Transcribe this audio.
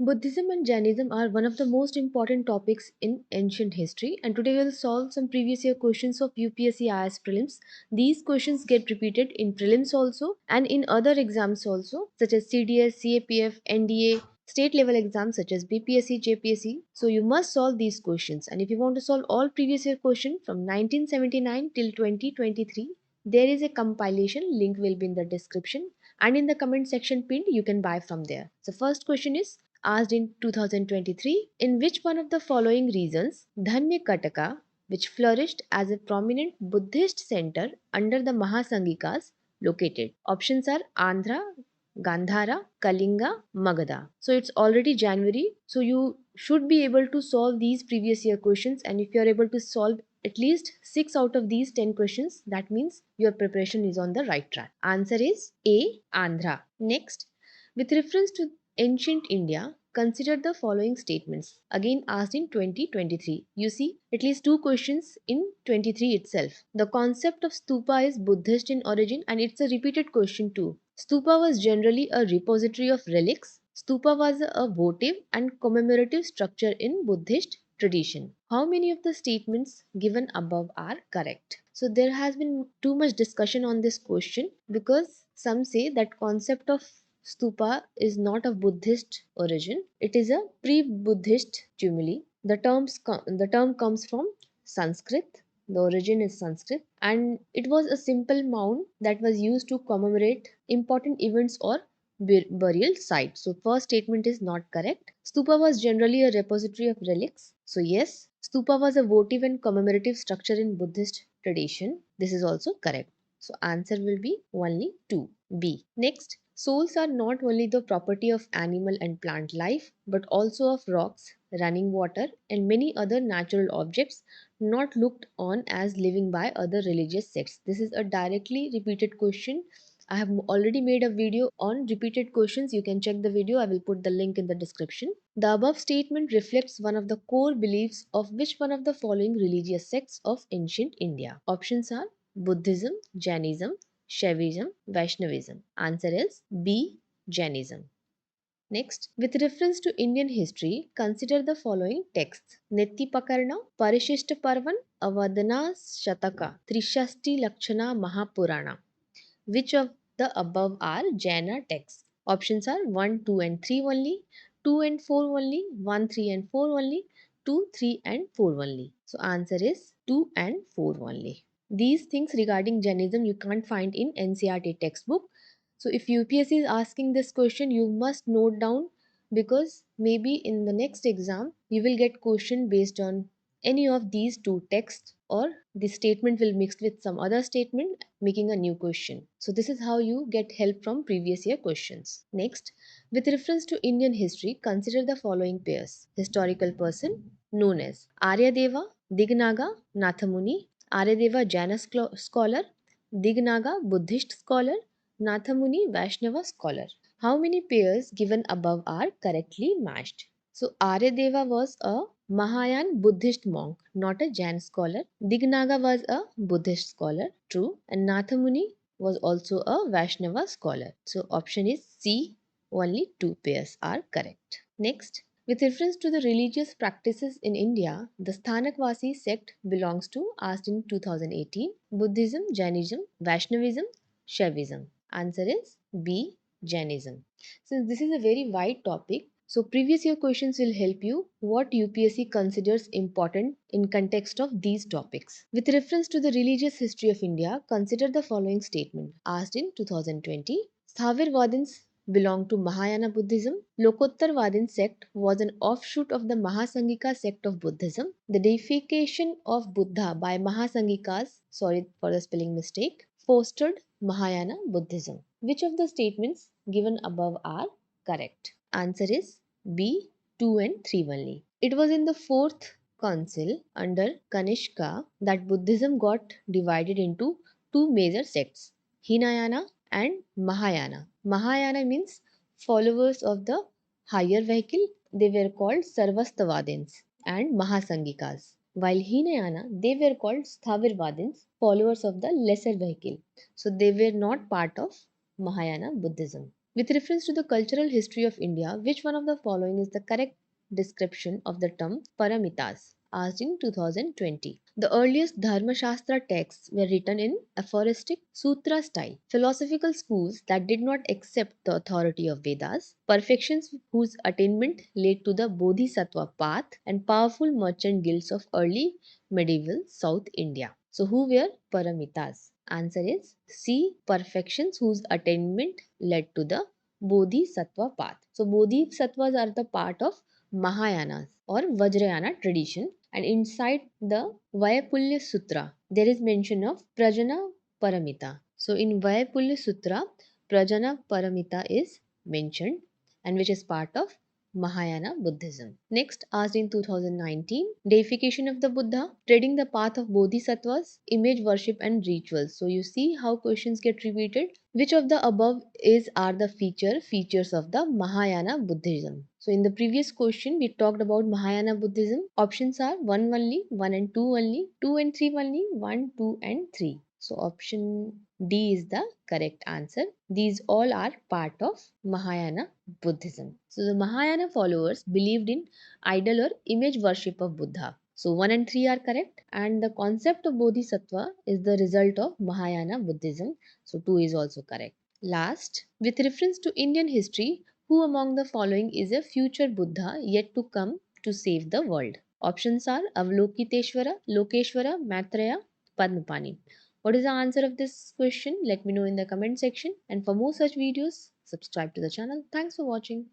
Buddhism and Jainism are one of the most important topics in ancient history, and today we'll solve some previous year questions of UPSC IS prelims. These questions get repeated in prelims also and in other exams also, such as CDS, CAPF, NDA, state level exams such as BPSC, JPSC. So you must solve these questions. And if you want to solve all previous year questions from 1979 till 2023, there is a compilation link will be in the description and in the comment section pinned you can buy from there. So first question is asked in 2023, in which one of the following regions Dhanya Kataka, which flourished as a prominent Buddhist center under the Mahasanghikas, located? Options are Andhra, Gandhara, Kalinga, Magadha. So it's already January, so you should be able to solve these previous year questions, and if you are able to solve at least 6 out of these 10 questions, that means your preparation is on the right track. Answer is A, Andhra. Next, with reference to ancient India, consider the following statements. Again asked in 2023. You see at least two questions in 23 itself. The concept of stupa is Buddhist in origin and it's a repeated question too. Stupa was generally a repository of relics. Stupa was a votive and commemorative structure in Buddhist tradition. How many of the statements given above are correct? So there has been too much discussion on this question because some say that concept of stupa is not of Buddhist origin. It is a pre-Buddhist tumuli. The term comes from Sanskrit. The origin is Sanskrit, and it was a simple mound that was used to commemorate important events or burial site. So first statement is not correct. Stupa was generally a repository of relics. So yes, stupa was a votive and commemorative structure in Buddhist tradition. This is also correct. So answer will be only 2. B. Next, souls are not only the property of animal and plant life but also of rocks, running water and many other natural objects not looked on as living by other religious sects. This is a directly repeated question. I have already made a video on repeated questions. You can check the video. I will put the link in the description. The above statement reflects one of the core beliefs of which one of the following religious sects of ancient India? Options are Buddhism, Jainism, Shaivism, Vaishnavism. Answer is B. Jainism. Next, with reference to Indian history, consider the following texts. Netti Pakarna, Parishishta Parvan, Avadana Shataka, Trishasti Lakshana Mahapurana. Which of the above are Jaina texts? Options are 1, 2 and 3 only, 2 and 4 only, 1, 3 and 4 only, 2, 3 and 4 only. So answer is 2 and 4 only. These things regarding Jainism you can't find in NCERT textbook. So if UPSC is asking this question, you must note down because maybe in the next exam you will get question based on any of these two texts or the statement will mix with some other statement making a new question. So this is how you get help from previous year questions. Next, with reference to Indian history, consider the following pairs. Historical person known as Aryadeva, Dignaga, Nathamuni. Aryadeva Jaina scholar, Dignaga Buddhist scholar, Nathamuni Vaishnava scholar. How many pairs given above are correctly matched? So Aryadeva was a Mahayan Buddhist monk, not a Jain scholar. Dignaga was a Buddhist scholar, true, and Nathamuni was also a Vaishnava scholar. So option is C, only two pairs are correct. Next, with reference to the religious practices in India, the Sthanakvasi sect belongs to asked in 2018 Buddhism, Jainism, Vaishnavism, Shaivism. Answer is B, Jainism. Since this is a very wide topic, so previous year questions will help you what UPSC considers important in context of these topics. With reference to the religious history of India, consider the following statement asked in 2020. Sthavirvadins belong to Mahayana Buddhism. Lokottarvadin sect was an offshoot of the Mahasangika sect of Buddhism. The deification of Buddha by Mahasangikas, sorry for the spelling mistake, fostered Mahayana Buddhism. Which of the statements given above are correct? Answer is B, 2 and 3 only. It was in the 4th council under Kanishka that Buddhism got divided into two major sects, Hinayana and Mahayana. Mahayana means followers of the higher vehicle. They were called Sarvastavadins and Mahasangikas. While Hinayana, they were called Sthavirvadins, followers of the lesser vehicle. So they were not part of Mahayana Buddhism. With reference to the cultural history of India, which one of the following is the correct description of the term paramitas? Asked in 2020. The earliest Dharma Shastra texts were written in aphoristic sutra style. Philosophical schools that did not accept the authority of Vedas, perfections whose attainment led to the Bodhisattva path, and powerful merchant guilds of early medieval South India. So, who were paramitas? Answer is C. Perfections whose attainment led to the Bodhisattva path. So, Bodhisattvas are the part of Mahayanas or Vajrayana tradition, and inside the Vayapulya Sutra, there is mention of Prajana Paramita. So, in Vayapulya Sutra, Prajana Paramita is mentioned, and which is part of Mahayana Buddhism. Next, asked in 2019, deification of the Buddha, treading the path of Bodhisattvas, image worship and rituals. So you see how questions get repeated. Which of the above is are the features of the Mahayana Buddhism? So in the previous question, we talked about Mahayana Buddhism. Options are 1 only, 1 and 2 only, 2 and 3 only, 1, 2 and 3. So option D is the correct answer. These all are part of Mahayana Buddhism. So the Mahayana followers believed in idol or image worship of Buddha. So 1 and 3 are correct, and the concept of Bodhisattva is the result of Mahayana Buddhism. So 2 is also correct. Last, with reference to Indian history, who among the following is a future Buddha yet to come to save the world? Options are Avalokiteshvara, Lokeshvara, Maitreya, Padmapani. What is the answer of this question? Let me know in the comment section. And for more such videos, subscribe to the channel. Thanks for watching.